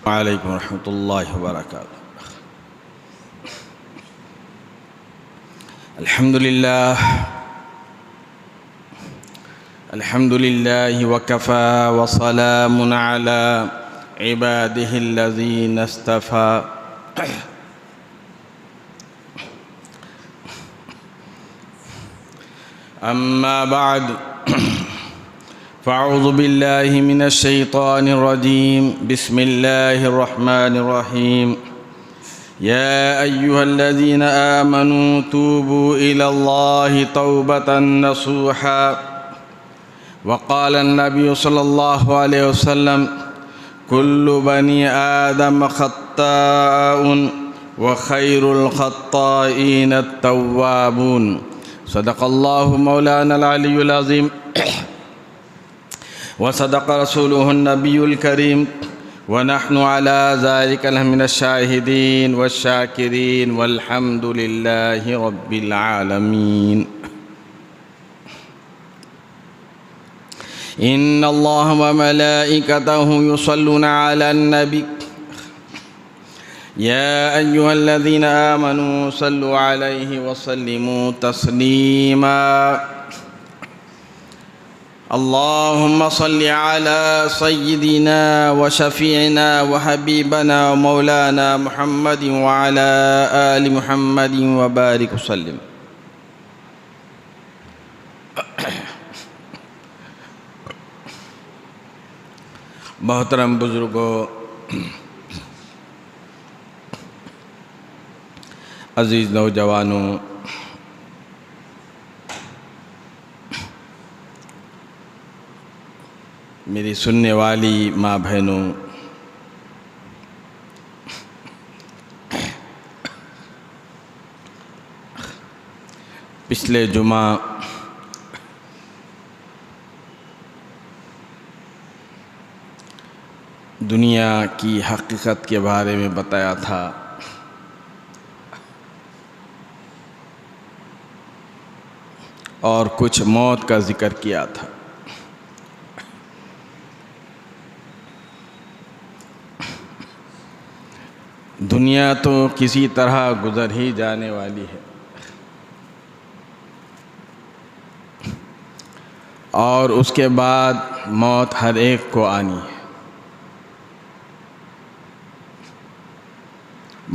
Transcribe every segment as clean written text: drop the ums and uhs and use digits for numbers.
وعلیکم ورحمۃ اللہ وبرکاتہ۔ الحمد للہ وکفى وسلام علی عباده الذین اصطفى۔ اما بعد فاعوذ باللہ من الشیطان الرجیم، بسم اللہ الرحمن الرحیم۔ یا ایہا الذین آمنوا توبوا الی اللہ توبۃ نصوحا۔ وقال النبی صلی اللہ علیہ وسلم: کل بنی آدم خطاء وخیر الخطائین التوابون۔ صدق اللہ مولانا العلی العظیم وصدق رسوله النبی الکریم، ونحن على ذلك من الشاہدین والشاکرین والحمد للہ رب العالمین۔ ان اللہ وملائکتہ یصلون علی النبی یا ایہا الذین آمنوا صلوا علیہ وسلموا تسلیما۔ اللہم صل علی سیدنا وشفیعنا وحبیبنا ومولانا محمد وعلی آل محمد وبارک وسلم۔ محترم بزرگوں، عزیز نوجوانوں، میری سننے والی ماں بہنوں، پچھلے جمعہ دنیا کی حقیقت کے بارے میں بتایا تھا، اور کچھ موت کا ذکر کیا تھا۔ دنیا تو کسی طرح گزر ہی جانے والی ہے، اور اس کے بعد موت ہر ایک کو آنی ہے۔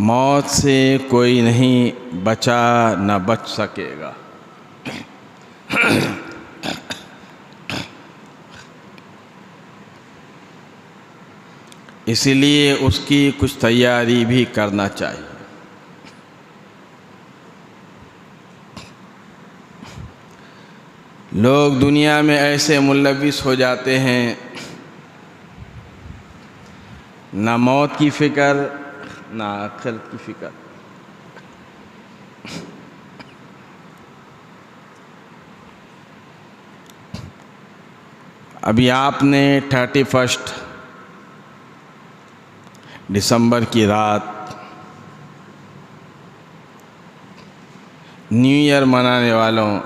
موت سے کوئی نہیں بچا نہ بچ سکے گا۔ اسی لیے اس کی کچھ تیاری بھی کرنا چاہیے۔ لوگ دنیا میں ایسے ملوث ہو جاتے ہیں، نہ موت کی فکر نہ آخرت کی فکر۔ ابھی آپ نے 31 دسمبر کی رات نیو ایئر منانے والوں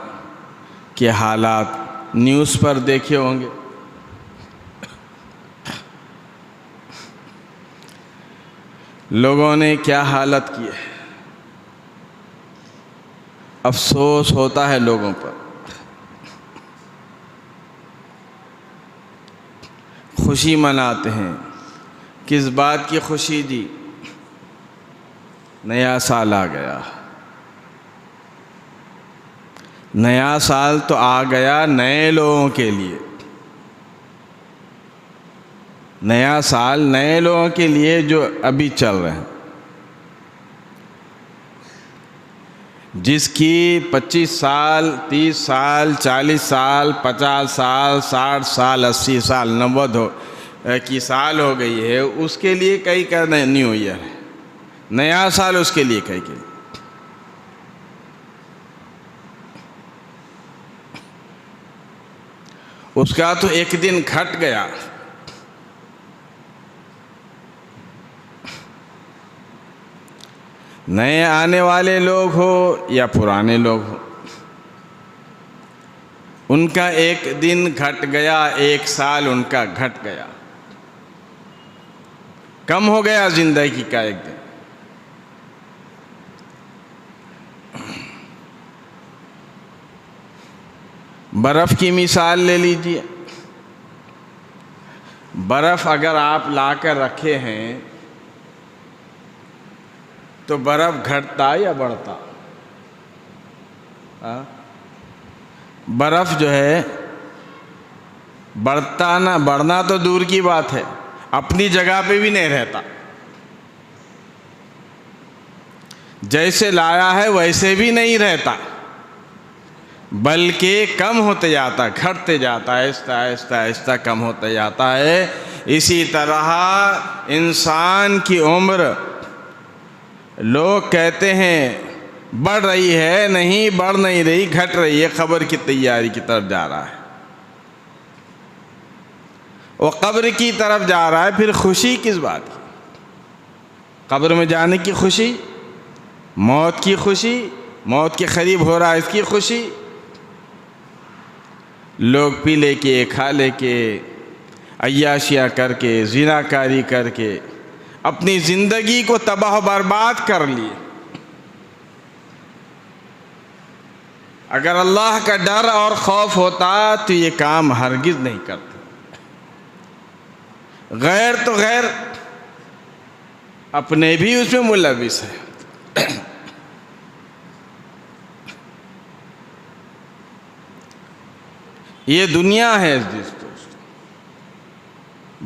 کے حالات نیوز پر دیکھے ہوں گے۔ لوگوں نے کیا حالت کی ہے، افسوس ہوتا ہے لوگوں پر۔ خوشی مناتے ہیں، کس بات کی خوشی دی؟ نیا سال آ گیا۔ نیا سال تو آ گیا نئے لوگوں کے لیے۔ نیا سال نئے لوگوں کے لیے جو ابھی چل رہے ہیں، جس کی 25 سال 30 سال 40 سال 50 سال 60 سال 80 سال 90 کی سال ہو گئی ہے، اس کے لیے کئی کا نیو ایئر ہے۔ نیا سال اس کے لیے کئی کے لیے۔ اس کا تو ایک دن گھٹ گیا۔ نئے آنے والے لوگ ہو یا پرانے لوگ ہو، ان کا ایک دن گھٹ گیا، ایک سال ان کا گھٹ گیا۔ کم ہو گیا زندگی کا ایک دن۔ برف کی مثال لے لیجئے، برف اگر آپ لا کر رکھے ہیں تو برف گھٹتا یا بڑھتا؟ برف جو ہے بڑھنا تو دور کی بات ہے، اپنی جگہ پہ بھی نہیں رہتا، جیسے لایا ہے ویسے بھی نہیں رہتا، بلکہ کم ہوتے جاتا، گھٹتے جاتا ہے، آہستہ آہستہ آہستہ کم ہوتے جاتا ہے۔ اسی طرح انسان کی عمر لوگ کہتے ہیں بڑھ رہی ہے، نہیں بڑھ نہیں رہی، گھٹ رہی ہے، قبر کی تیاری کی طرف جا رہا ہے، وہ قبر کی طرف جا رہا ہے۔ پھر خوشی کس بات کی؟ قبر میں جانے کی خوشی، موت کی خوشی، موت کے قریب ہو رہا ہے اس کی خوشی۔ لوگ پی لے کے، کھا لے کے، عیاشیاں کر کے، زناکاری کر کے اپنی زندگی کو تباہ و برباد کر لیے۔ اگر اللہ کا ڈر اور خوف ہوتا تو یہ کام ہرگز نہیں کرتے۔ غیر تو غیر، اپنے بھی اس میں ملوث ہے۔ یہ دنیا ہے دوستو،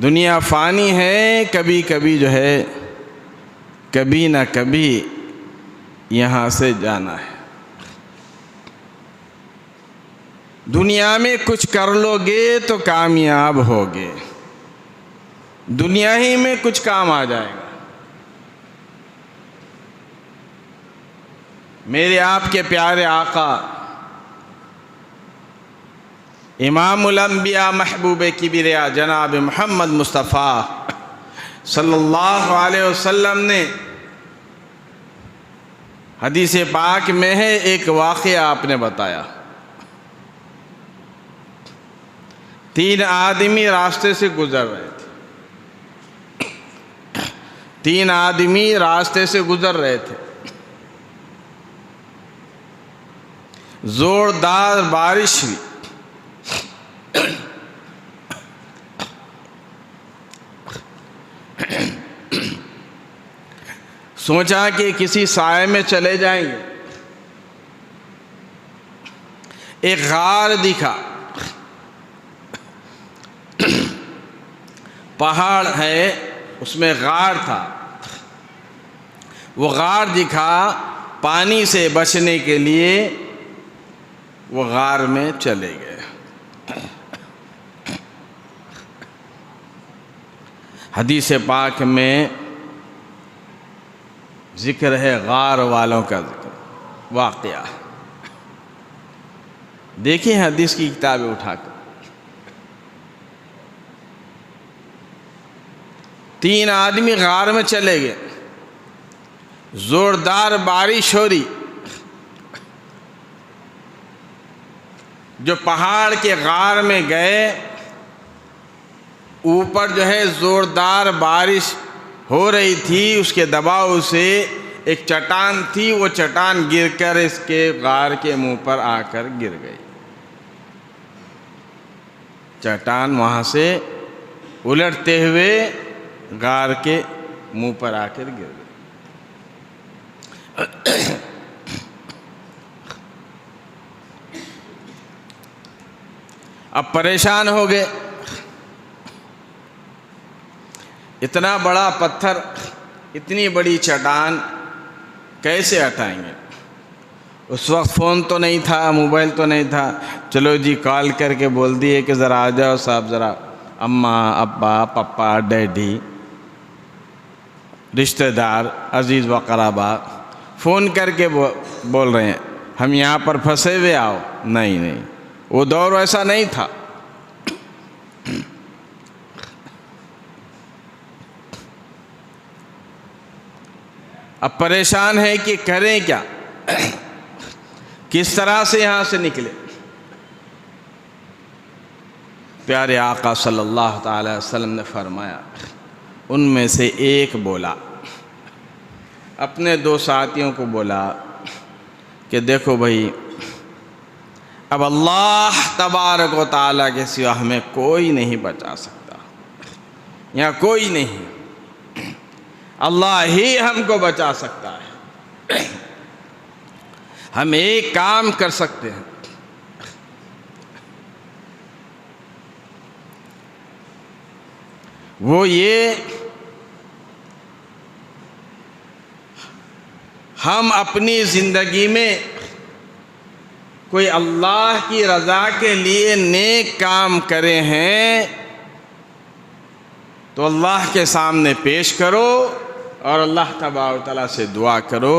دنیا فانی ہے، کبھی کبھی جو ہے کبھی نہ کبھی یہاں سے جانا ہے۔ دنیا میں کچھ کر لو گے تو کامیاب ہوگے، دنیا ہی میں کچھ کام آ جائے گا۔ میرے آپ کے پیارے آقا امام الانبیاء محبوب کبریا جناب محمد مصطفیٰ صلی اللہ علیہ وسلم نے حدیث پاک میں ہے ایک واقعہ آپ نے بتایا۔ 3 آدمی راستے سے گزر رہے تھے، 3 آدمی راستے سے گزر رہے تھے، زوردار بارش ہوئی، سوچا کہ کسی سائے میں چلے جائیں گے۔ ایک غار دکھا، پہاڑ ہے اس میں غار تھا، وہ غار دکھا، پانی سے بچنے کے لیے وہ غار میں چلے گئے۔ حدیث پاک میں ذکر ہے غار والوں کا ذکر، واقعہ دیکھیں حدیث کی کتابیں اٹھا کر۔ 3 آدمی غار میں چلے گئے، زوردار بارش ہو رہی، جو پہاڑ کے غار میں گئے، اوپر جو ہے زوردار بارش ہو رہی تھی، اس کے دباؤ سے ایک چٹان تھی، وہ چٹان گر کر اس کے غار کے منہ پر آ کر گر گئی۔ چٹان وہاں سے الٹتے ہوئے غار کے منہ پر آ کر گر گئی۔ اب پریشان ہو گئے، اتنا بڑا پتھر، اتنی بڑی چٹان کیسے ہٹائیں گے؟ اس وقت فون تو نہیں تھا، موبائل تو نہیں تھا، چلو جی کال کر کے بول دیے کہ ذرا آ جاؤ صاحب، ذرا اماں ابا پپا ڈیڈی رشتہ دار عزیز و قرابہ فون کر کے بول رہے ہیں ہم یہاں پر پھنسے ہوئے، آؤ۔ نہیں، وہ دور ایسا نہیں تھا۔ اب پریشان ہے کہ کریں کیا، کس طرح سے یہاں سے نکلے۔ پیارے آقا صلی اللہ تعالی وسلم نے فرمایا ان میں سے ایک بولا، اپنے 2 ساتھیوں کو بولا کہ دیکھو بھائی، اب اللہ تبارک و تعالیٰ کے سوا ہمیں کوئی نہیں بچا سکتا، یہاں کوئی نہیں، اللہ ہی ہم کو بچا سکتا ہے۔ ہم ایک کام کر سکتے ہیں، وہ یہ، ہم اپنی زندگی میں کوئی اللہ کی رضا کے لیے نیک کام کرے ہیں تو اللہ کے سامنے پیش کرو اور اللہ تبارک و تعالیٰ سے دعا کرو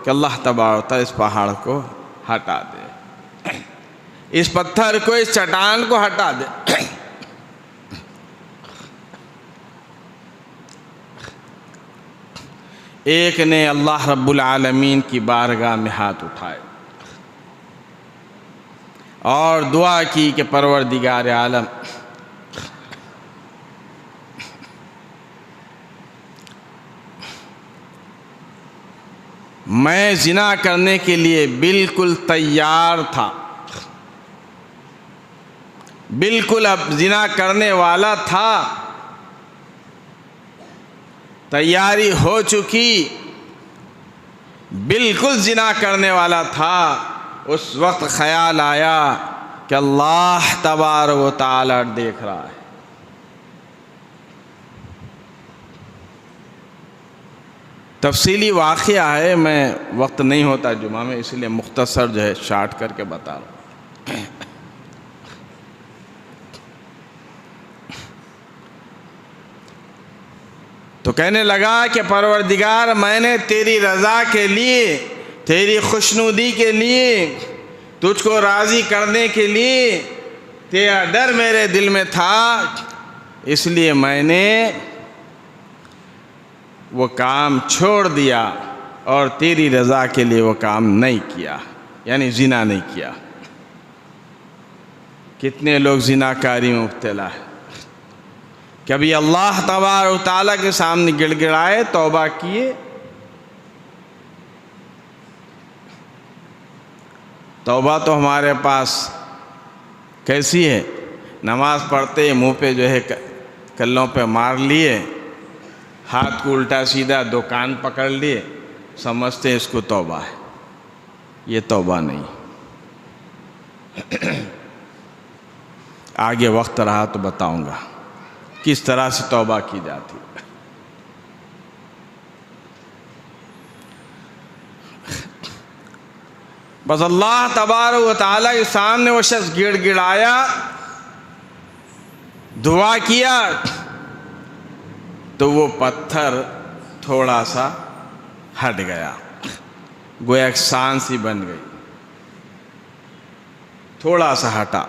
کہ اللہ تبارک و تعالیٰ اس پہاڑ کو ہٹا دے، اس پتھر کو، اس چٹان کو ہٹا دے۔ ایک نے اللہ رب العالمین کی بارگاہ میں ہاتھ اٹھائے اور دعا کی کہ پروردگار عالم، میں زنا کرنے کے لیے بالکل تیار تھا، بالکل اب زنا کرنے والا تھا، تیاری ہو چکی، بالکل زنا کرنے والا تھا۔ اس وقت خیال آیا کہ اللہ تبارک و تعالیٰ دیکھ رہا ہے۔ تفصیلی واقعہ ہے، میں وقت نہیں ہوتا جمعہ میں، اس لیے مختصر جو ہے شارٹ کر کے بتا رہا ہوں۔ تو کہنے لگا کہ پروردگار، میں نے تیری رضا کے لیے، تیری خوشنودی کے لیے، تجھ کو راضی کرنے کے لیے تیرا ڈر میرے دل میں تھا، اس لیے میں نے وہ کام چھوڑ دیا اور تیری رضا کے لیے وہ کام نہیں کیا، یعنی زنا نہیں کیا۔ کتنے لوگ زناکاری میں مبتلا ہیں، کبھی اللہ تبارک و تعالیٰ کے سامنے گڑ گڑائے، توبہ کیے؟ توبہ تو ہمارے پاس کیسی ہے؟ نماز پڑھتے منہ پہ جو ہے کلوں پہ مار لیے، ہاتھ کو الٹا سیدھا 2 کان پکڑ لیے، سمجھتے ہیں اس کو توبہ ہے۔ یہ توبہ نہیں۔ آگے وقت رہا تو بتاؤں گا کس طرح سے توبہ کی جاتی۔ بس اللہ تبارک و تعالیٰ کے سامنے وہ شخص گڑ گڑایا، دعا کیا، تو وہ پتھر تھوڑا سا ہٹ گیا، گویا ایک سان سی بن گئی، تھوڑا سا ہٹا۔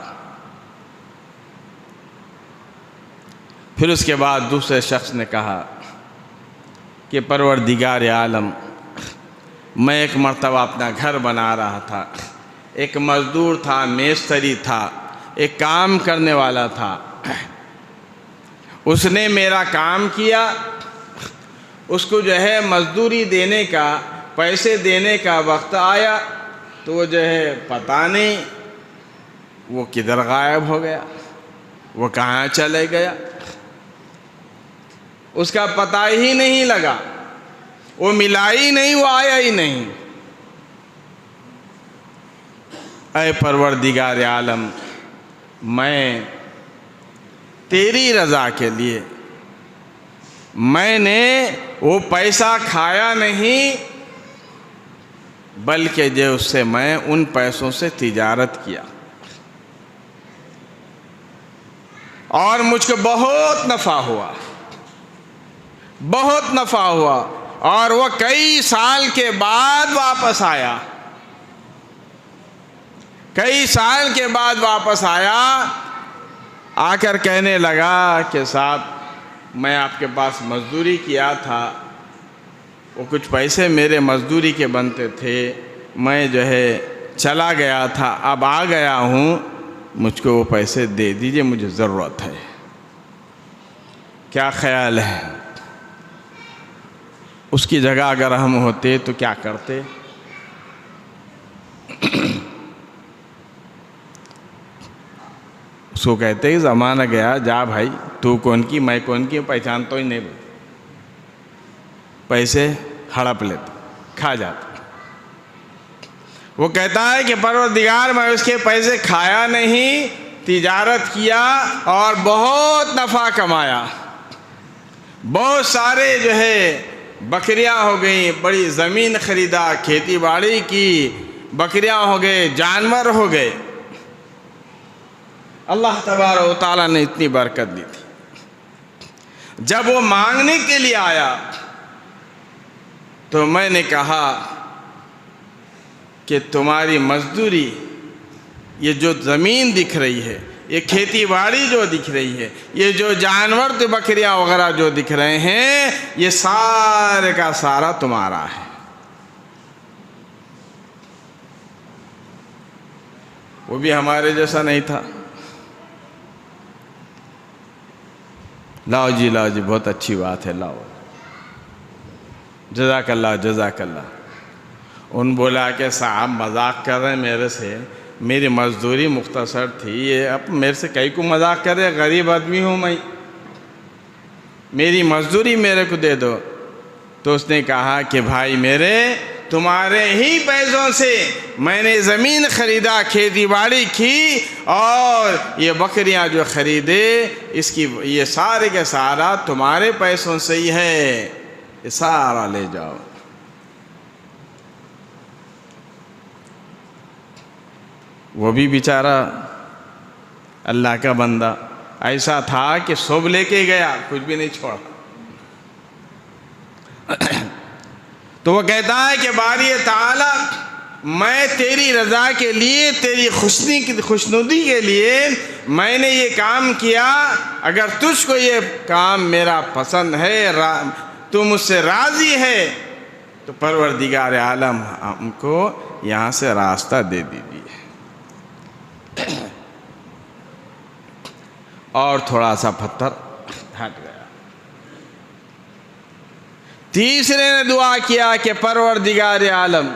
پھر اس کے بعد دوسرے شخص نے کہا کہ پروردگار عالم، میں ایک مرتبہ اپنا گھر بنا رہا تھا، ایک مزدور تھا، میستری تھا، ایک کام کرنے والا تھا، اس نے میرا کام کیا، اس کو جو ہے مزدوری دینے کا، پیسے دینے کا وقت آیا تو وہ جو ہے پتہ نہیں وہ کدھر غائب ہو گیا، وہ کہاں چلے گیا، اس کا پتہ ہی نہیں لگا، وہ ملا ہی نہیں، وہ آیا ہی نہیں۔ اے پروردگار عالم، میں تیری رضا کے لیے میں نے وہ پیسہ کھایا نہیں، بلکہ جو اس سے میں ان پیسوں سے تجارت کیا اور مجھ کو بہت نفع ہوا، بہت نفع ہوا، اور وہ کئی سال کے بعد واپس آیا، کئی سال کے بعد واپس آیا، آ کر کہنے لگا کہ صاحب میں آپ کے پاس مزدوری کیا تھا، وہ کچھ پیسے میرے مزدوری کے بنتے تھے، میں جو ہے چلا گیا تھا، اب آ گیا ہوں، مجھ کو وہ پیسے دے دیجئے، مجھے ضرورت ہے۔ کیا خیال ہے؟ اس کی جگہ اگر ہم ہوتے تو کیا کرتے؟ اس کو کہتے زمانہ گیا، جا بھائی، تو کون کی میں کون کی پہچان تو ہی نہیں، پیسے ہڑپ لیتے، کھا جاتے۔ وہ کہتا ہے کہ پروردگار میں اس کے پیسے کھایا نہیں، تجارت کیا اور بہت نفع کمایا، بہت سارے جو ہے بکریاں ہو گئیں، بڑی زمین خریدا، کھیتی باڑی کی، بکریاں ہو گئے، جانور ہو گئے۔ اللہ تبارک و تعالیٰ نے اتنی برکت دی تھی۔ جب وہ مانگنے کے لیے آیا تو میں نے کہا کہ تمہاری مزدوری، یہ جو زمین دکھ رہی ہے، یہ کھیتی باڑی جو دکھ رہی ہے، یہ جو جانور تو بکریاں وغیرہ جو دکھ رہے ہیں، یہ سارے کا سارا تمہارا ہے۔ وہ بھی ہمارے جیسا نہیں تھا۔ لاؤ جی، لاؤ جی، بہت اچھی بات ہے، لاؤ، جزاک اللہ، جزاک اللہ۔ ان بولا کہ صاحب مذاق کر رہے ہیں میرے سے، میری مزدوری مختصر تھی، یہ اب میرے سے کئی کو مذاق کر رہے، غریب آدمی ہوں میں، میری مزدوری میرے کو دے دو۔ تو اس نے کہا کہ بھائی میرے، تمہارے ہی پیسوں سے میں نے زمین خریدا، کھیتی باڑی کی، اور یہ بکریاں جو خریدے، اس کی یہ سارے کے سارا تمہارے پیسوں سے ہی ہے، یہ سارا لے جاؤ۔ وہ بھی بیچارہ اللہ کا بندہ ایسا تھا کہ سب لے کے گیا، کچھ بھی نہیں چھوڑا۔ تو وہ کہتا ہے کہ باری تعالیٰ، میں تیری رضا کے لیے، تیری خوشنودی کے لیے میں نے یہ کام کیا، اگر تجھ کو یہ کام میرا پسند ہے، تو مجھ سے راضی ہے، تو پروردگار عالم ہم کو یہاں سے راستہ دے دیجیے۔ اور تھوڑا سا پتھر ہٹ گیا۔ تیسرے نے دعا کیا کہ پروردگار عالم،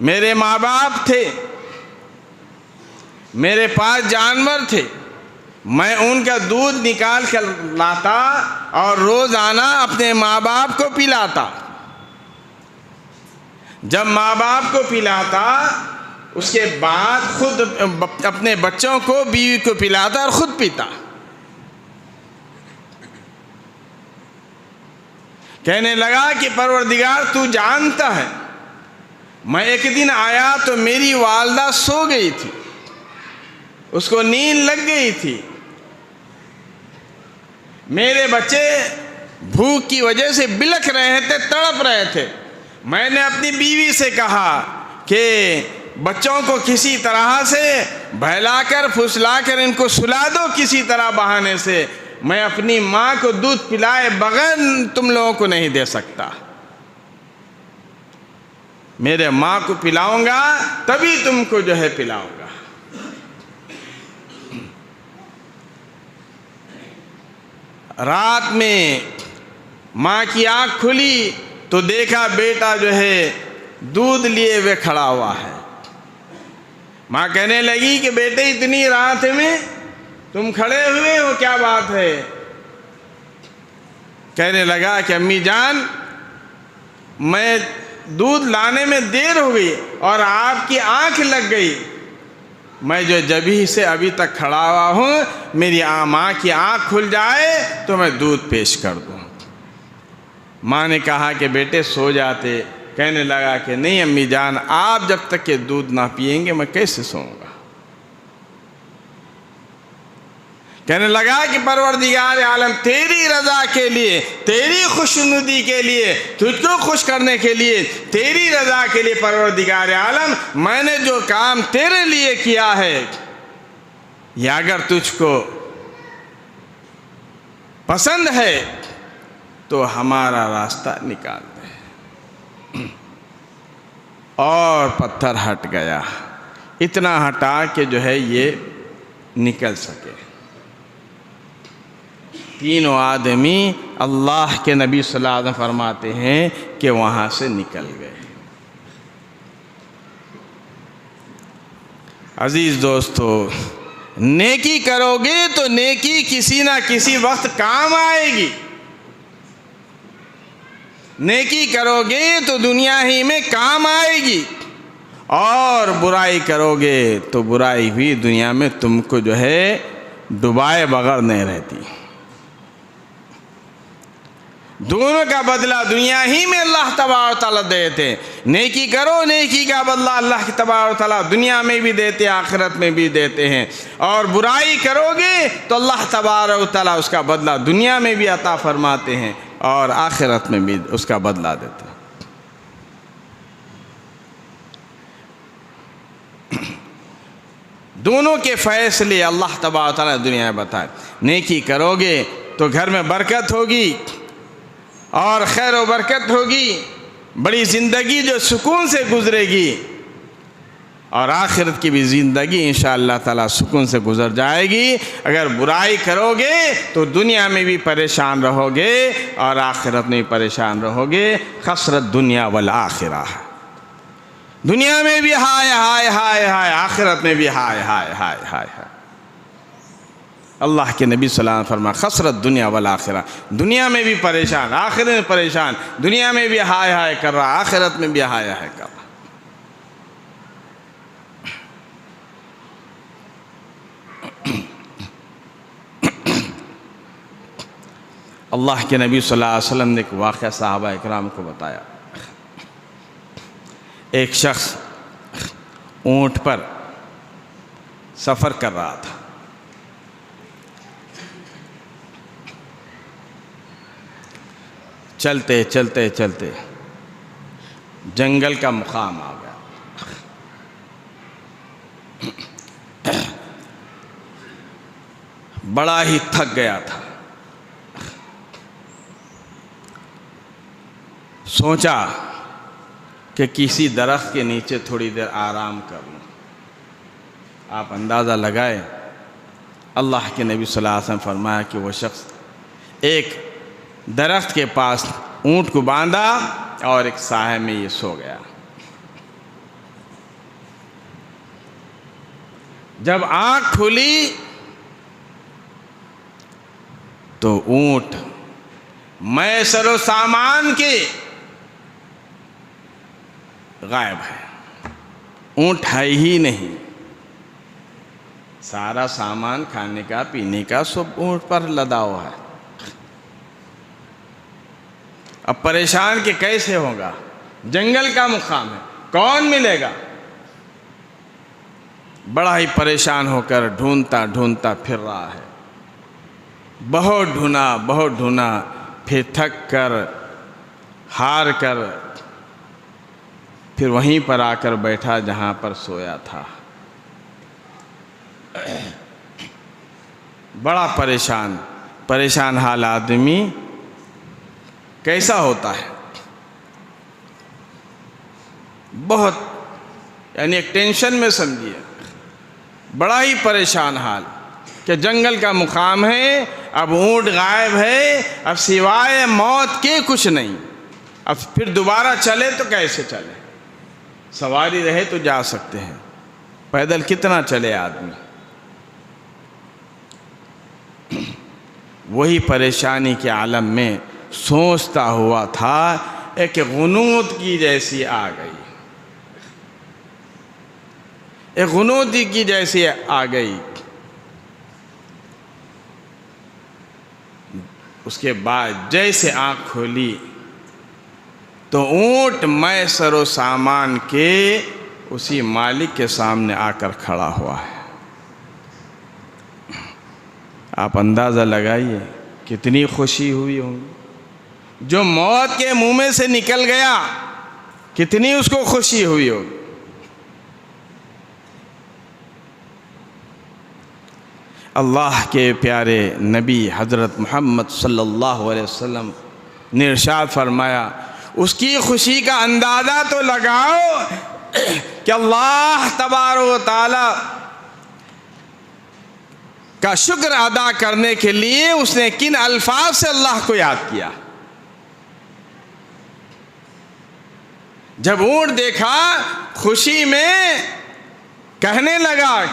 میرے ماں باپ تھے، میرے پاس جانور تھے، میں ان کا دودھ نکال کر لاتا اور روزانہ اپنے ماں باپ کو پلاتا۔ جب ماں باپ کو پلاتا، اس کے بعد خود اپنے بچوں کو، بیوی کو پلاتا اور خود پیتا۔ کہنے لگا کہ پروردگار تو جانتا ہے، میں ایک دن آیا تو میری والدہ سو گئی تھی، اس کو نیند لگ گئی تھی، میرے بچے بھوک کی وجہ سے بلک رہے تھے، تڑپ رہے تھے۔ میں نے اپنی بیوی سے کہا کہ بچوں کو کسی طرح سے بہلا کر، پھسلا کر ان کو سلا دو کسی طرح بہانے سے، میں اپنی ماں کو دودھ پلائے بغیر تم لوگوں کو نہیں دے سکتا، میرے ماں کو پلاؤں گا تبھی تم کو جو ہے پلاؤں گا۔ رات میں ماں کی آنکھ کھلی تو دیکھا بیٹا جو ہے دودھ لیے ہوئے کھڑا ہوا ہے۔ ماں کہنے لگی کہ بیٹے اتنی رات میں تم کھڑے ہوئے ہو، کیا بات ہے؟ کہنے لگا کہ امی جان، میں دودھ لانے میں دیر ہو گئی اور آپ کی آنکھ لگ گئی، میں جو جبھی سے ابھی تک کھڑا ہوا ہوں، میری ماں کی آنکھ کھل جائے تو میں دودھ پیش کر دوں۔ ماں نے کہا کہ بیٹے سو جاتے۔ کہنے لگا کہ نہیں امی جان، آپ جب تک کہ دودھ نہ پئیں گے میں کیسے سوؤں گا؟ کہنے لگا کہ پروردگار عالم، تیری رضا کے لیے، تیری خوشنودی کے لیے، تجھ کو خوش کرنے کے لیے، تیری رضا کے لیے پروردگار عالم، میں نے جو کام تیرے لیے کیا ہے، یہ اگر تجھ کو پسند ہے تو ہمارا راستہ نکال دے۔ اور پتھر ہٹ گیا، اتنا ہٹا کہ جو ہے یہ نکل سکے۔ تینوں آدمی اللہ کے نبی صلی اللہ علیہ وسلم فرماتے ہیں کہ وہاں سے نکل گئے۔ عزیز دوستو، نیکی کرو گے تو نیکی کسی نہ کسی وقت کام آئے گی۔ نیکی کرو گے تو دنیا ہی میں کام آئے گی، اور برائی کرو گے تو برائی بھی دنیا میں تم کو جو ہے ڈبائے بغیر نہیں رہتی۔ دونوں کا بدلہ دنیا ہی میں اللہ تبارک و تعالیٰ دیتے ہیں۔ نیکی کرو، نیکی کا بدلہ اللہ کی تبارک و تعالیٰ دنیا میں بھی دیتے ہیں، آخرت میں بھی دیتے ہیں، اور برائی کرو گے تو اللہ تبارک و تعالیٰ اس کا بدلہ دنیا میں بھی عطا فرماتے ہیں اور آخرت میں بھی اس کا بدلہ دیتے ہیں۔ دونوں کے فیصلے اللہ تبارک و تعالیٰ نے دنیا میں بتائے۔ نیکی کرو گے تو گھر میں برکت ہوگی اور خیر و برکت ہوگی، بڑی زندگی جو سکون سے گزرے گی، اور آخرت کی بھی زندگی انشاءاللہ تعالیٰ سکون سے گزر جائے گی۔ اگر برائی کرو گے تو دنیا میں بھی پریشان رہو گے اور آخرت میں بھی پریشان رہو گے۔ خسرت دنیا والآخرہ، دنیا میں بھی ہائے ہائے ہائے ہائے، آخرت میں بھی ہائے ہائے ہائے ہائے ہائے۔ اللہ کے نبی صلی اللہ علیہ وسلم فرمایا خسرت دنیا والآخرہ، دنیا میں بھی پریشان، آخرت میں پریشان، دنیا میں بھی ہائے ہائے کر رہا، آخرت میں بھی ہائے ہائے کر رہا۔ اللہ کے نبی صلی اللہ علیہ وسلم نے ایک واقعہ صحابہ اکرام کو بتایا۔ ایک شخص اونٹ پر سفر کر رہا تھا۔ چلتے چلتے چلتے جنگل کا مقام آ گیا۔ بڑا ہی تھک گیا تھا۔ سوچا کہ کسی درخت کے نیچے تھوڑی دیر آرام کر لوں۔ آپ اندازہ لگائے، اللہ کے نبی صلی اللہ علیہ وسلم فرمایا کہ وہ شخص ایک درخت کے پاس اونٹ کو باندھا اور ایک سائے میں یہ سو گیا۔ جب آنکھ کھلی تو اونٹ میسر و سامان کے غائب ہے، اونٹ ہے ہی نہیں۔ سارا سامان کھانے کا پینے کا سب اونٹ پر لدا ہوا ہے۔ اب پریشان کہ کیسے ہوگا، جنگل کا مقام ہے، کون ملے گا؟ بڑا ہی پریشان ہو کر ڈھونڈتا ڈھونڈتا پھر رہا ہے۔ بہت ڈھونڈا، پھر تھک کر ہار کر پھر وہیں پر آ کر بیٹھا جہاں پر سویا تھا۔ بڑا پریشان حال آدمی کیسا ہوتا ہے؟ بہت یعنی ایک ٹینشن میں سمجھیے، بڑا ہی پریشان حال کہ جنگل کا مقام ہے، اب اونٹ غائب ہے، اب سوائے موت کے کچھ نہیں۔ اب پھر دوبارہ چلے تو کیسے چلے؟ سواری رہے تو جا سکتے ہیں، پیدل کتنا چلے آدمی؟ وہی پریشانی کے عالم میں سوچتا ہوا تھا، ایک غنود کی جیسی آ گئی، ایک غنود کی جیسی آ گئی۔ اس کے بعد جیسے آنکھ کھولی تو اونٹ میسر و سامان کے اسی مالک کے سامنے آ کر کھڑا ہوا ہے۔ آپ اندازہ لگائیے کتنی خوشی ہوئی ہوگی۔ جو موت کے منہ میں سے نکل گیا، کتنی اس کو خوشی ہوئی ہوگی۔ اللہ کے پیارے نبی حضرت محمد صلی اللہ علیہ وسلم نے ارشاد فرمایا، اس کی خوشی کا اندازہ تو لگاؤ کہ اللہ تبارک و تعالی کا شکر ادا کرنے کے لیے اس نے کن الفاظ سے اللہ کو یاد کیا؟ جب اونٹ دیکھا خوشی میں کہنے لگا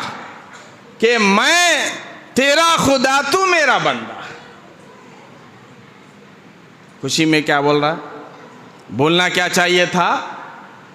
کہ میں تیرا خدا تو میرا بندہ. خوشی میں کیا بول رہا؟ بولنا کیا چاہیے تھا؟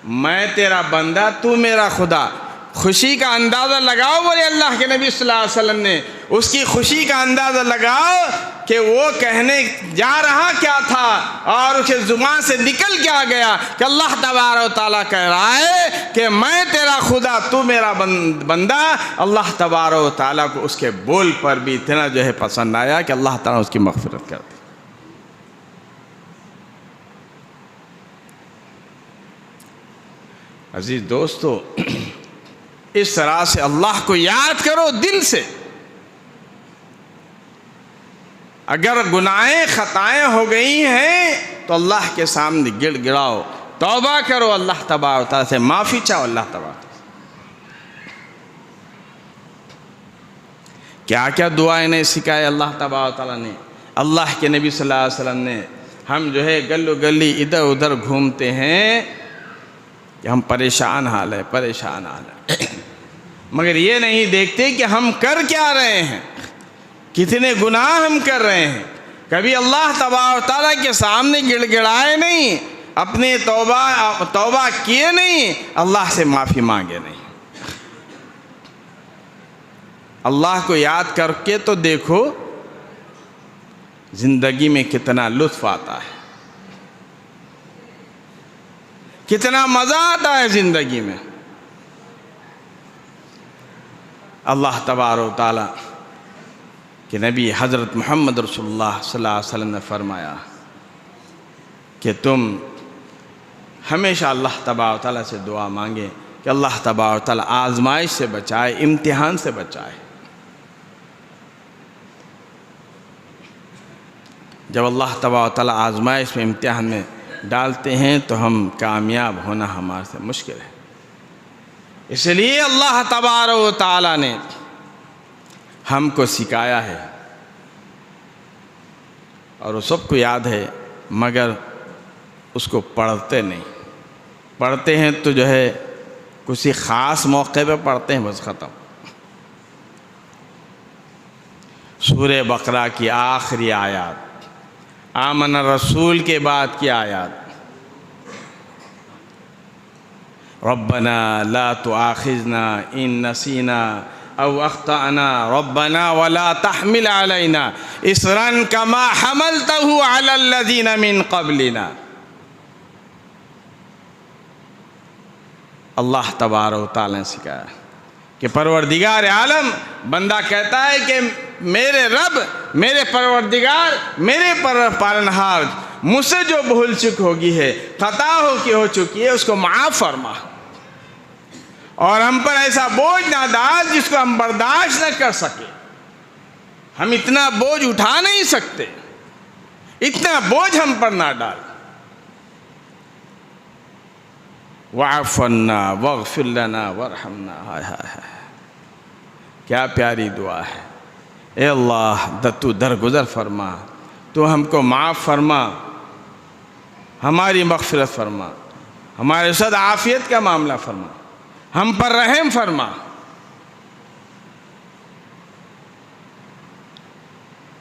میں تیرا بندہ تو میرا خدا. خوشی کا اندازہ لگاؤ بولے اللہ کے نبی صلی اللہ علیہ وسلم نے. اس کی خوشی کا اندازہ لگاؤ کہ وہ کہنے جا رہا کیا تھا اور اس کے زبان سے نکل کیا گیا کہ اللہ تبارک و تعالیٰ کہہ رہا ہے کہ میں تیرا خدا تو میرا بندہ. اللہ تبارک و تعالیٰ کو اس کے بول پر بھی اتنا جو ہے پسند آیا کہ اللہ تعالیٰ اس کی مغفرت کر دی. عزیز دوستو، اس طرح سے اللہ کو یاد کرو دل سے. اگر گناہیں خطائیں ہو گئی ہیں تو اللہ کے سامنے گڑ گڑاؤ، توبہ کرو، اللہ تبارک و تعالیٰ سے معافی چاہو. اللہ تبارک کیا کیا دعائیں نے سکھائے اللہ تبارک و تعالیٰ نے، اللہ کے نبی صلی اللہ علیہ وسلم نے. ہم جو ہے گلو گلی ادھر ادھر گھومتے ہیں کہ ہم پریشان حال ہے، پریشان حال ہے، مگر یہ نہیں دیکھتے کہ ہم کر کیا رہے ہیں، کتنے گناہ ہم کر رہے ہیں. کبھی اللہ تبارک و تعالیٰ کے سامنے گڑ گڑائے نہیں، اپنے توبہ کیے نہیں، اللہ سے معافی مانگے نہیں. اللہ کو یاد کر کے تو دیکھو زندگی میں کتنا لطف آتا ہے، کتنا مزہ آتا ہے زندگی میں. اللہ تبارک و تعالیٰ کہ نبی حضرت محمد رسول اللہ صلی اللہ علیہ وسلم نے فرمایا کہ تم ہمیشہ اللہ تبارک و تعالیٰ سے دعا مانگے کہ اللہ تبارک و تعالیٰ آزمائش سے بچائے، امتحان سے بچائے. جب اللہ تبارک و تعالیٰ آزمائش میں، امتحان میں ڈالتے ہیں تو ہم کامیاب ہونا ہمارے سے مشکل ہے. اس لیے اللہ تبارک و تعالیٰ نے ہم کو سکھایا ہے اور وہ سب کو یاد ہے، مگر اس کو پڑھتے نہیں. پڑھتے ہیں تو جو ہے کسی خاص موقع پہ پڑھتے ہیں، بس ختم. سورہ بقرہ کی آخری آیات، آمن الرسول کے بعد کی آیات، ربنا لا تؤاخذنا ان نسینا او اخطأنا ربنا ولا تحمل علينا اصرا كما حملته على الذين من قبلنا. اللہ تبارک و تعالیٰ نے سکھایا کہ پروردگار عالم، بندہ کہتا ہے کہ میرے رب، میرے پروردگار، میرے پالنہار، مجھ سے جو بھول چک ہوگی ہے، خطا ہو چکی ہے، اس کو معاف فرما، اور ہم پر ایسا بوجھ نہ ڈال جس کو ہم برداشت نہ کر سکے. ہم اتنا بوجھ اٹھا نہیں سکتے، اتنا بوجھ ہم پر نہ ڈال. واعف عنا واغفر لنا وارحمنا. ہائے ہائے ہائے، کیا پیاری دعا ہے. اے اللہ، تو درگزر فرما، تو ہم کو معاف فرما، ہماری مغفرت فرما، ہمارے ساتھ عافیت کا معاملہ فرما، ہم پر رحم فرما.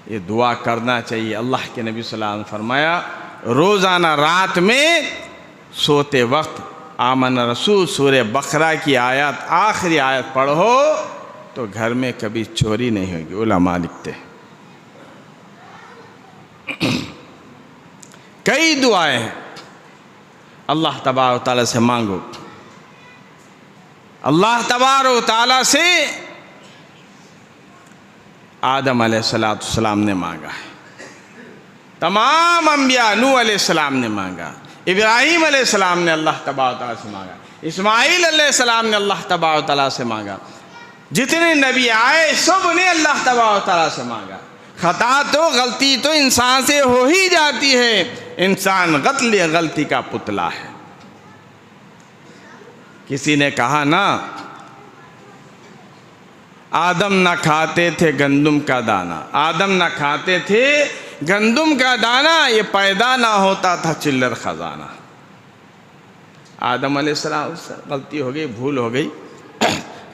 یہ دعا کرنا چاہیے. اللہ کے نبی صلی اللہ علیہ وسلم نے فرمایا روزانہ رات میں سوتے وقت آمن رسول سورہ بقرہ کی آیات، آخری آیت پڑھو تو گھر میں کبھی چوری نہیں ہوگی. علماء لکھتے ہیں. کئی دعائیں ہیں، اللہ تبارک و تعالیٰ سے مانگو. اللہ تبارک و تعالیٰ سے آدم علیہ السلام نے مانگا ہے، تمام انبیاء، نوح علیہ السلام نے مانگا، ابراہیم علیہ السلام نے اللہ تبارک و تعالیٰ سے مانگا، اسماعیل علیہ السلام نے اللہ تبارک و تعالیٰ سے مانگا، جتنے نبی آئے سب نے اللہ تبارک و تعالیٰ سے مانگا. خطا تو، غلطی تو انسان سے ہو ہی جاتی ہے، انسان غلطی کا پتلا ہے. کسی نے کہا نا آدم نہ کھاتے تھے گندم کا دانہ، آدم نہ کھاتے تھے گندم کا دانہ، یہ پیدا نہ ہوتا تھا چلر خزانہ۔ آدم علیہ السلام سے غلطی ہو گئی، بھول ہو گئی،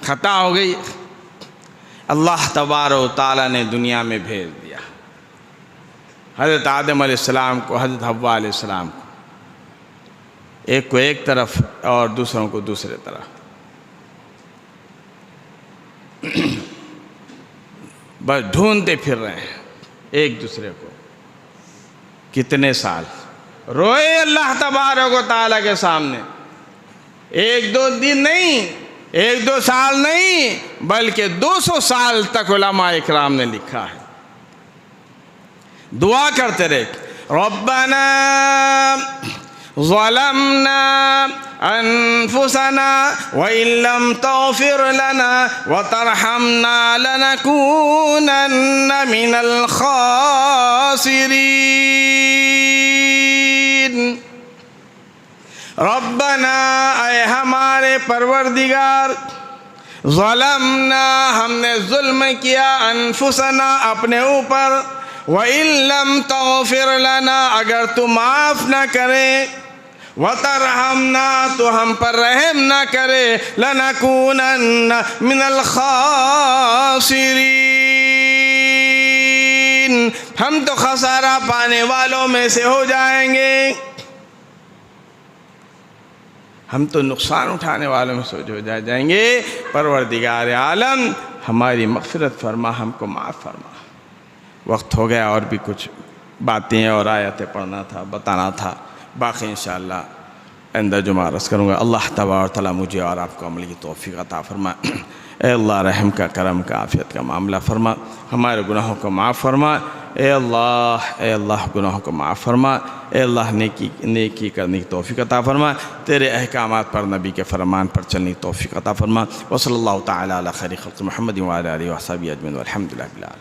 خطا ہو گئی، اللہ تبارک و تعالیٰ نے دنیا میں بھیج دیا حضرت آدم علیہ السلام کو، حضرت حوا علیہ السلام کو، ایک کو ایک طرف اور دوسروں کو دوسرے طرف۔ بس ڈھونڈتے پھر رہے ہیں ایک دوسرے کو، کتنے سال روئے اللہ تبارک و تعالیٰ کے سامنے، ایک دو دن نہیں، ایک دو سال نہیں، بلکہ 200 سال تک علماء اکرام نے لکھا ہے، دعا کرتے رہے، ربنا ظلمنا انفسنا وان لم تغفر لنا وترحمنا لنكونن من الخاسرین۔ ربنا، اے ہمارے پروردگار، ظلمنا، ہم نے ظلم کیا، انفسنا، اپنے اوپر، وَإِن لَّمْ تَغْفِرْ لَنَا، اگر تو معاف نہ کرے، وَتَرْحَمْنَا، تو ہم پر رحم نہ کرے، لَنَكُونَنَّ مِنَ الْخَاسِرِينَ، ہم تو خسارہ پانے والوں میں سے ہو جائیں گے، ہم تو نقصان اٹھانے والوں میں سے ہو جائیں گے۔ پروردگار عالم ہماری مغفرت فرما، ہم کو معاف فرما۔ وقت ہو گیا، اور بھی کچھ باتیں اور آیتیں پڑھنا تھا، بتانا تھا، باقی انشاءاللہ آئندہ جمعہ عرض کروں گا۔ اللہ تبارک و تعالیٰ مجھے اور آپ کو عمل کی توفیق عطا فرما۔ اے اللہ رحم کا، کرم کا، عافیت کا معاملہ فرما، ہمارے گناہوں کو معاف فرما۔ اے اللہ گناہوں کو معاف فرما۔ اے اللہ نیکی کرنے کی توفیق عطا فرما، تیرے احکامات پر، نبی کے فرمان پر چلنے کی توفیق عطا فرما۔ وصلی اللہ تعالیٰ علی خیر خلق محمد وعلی آلہ وصحبہ اجمعین والحمد للہ۔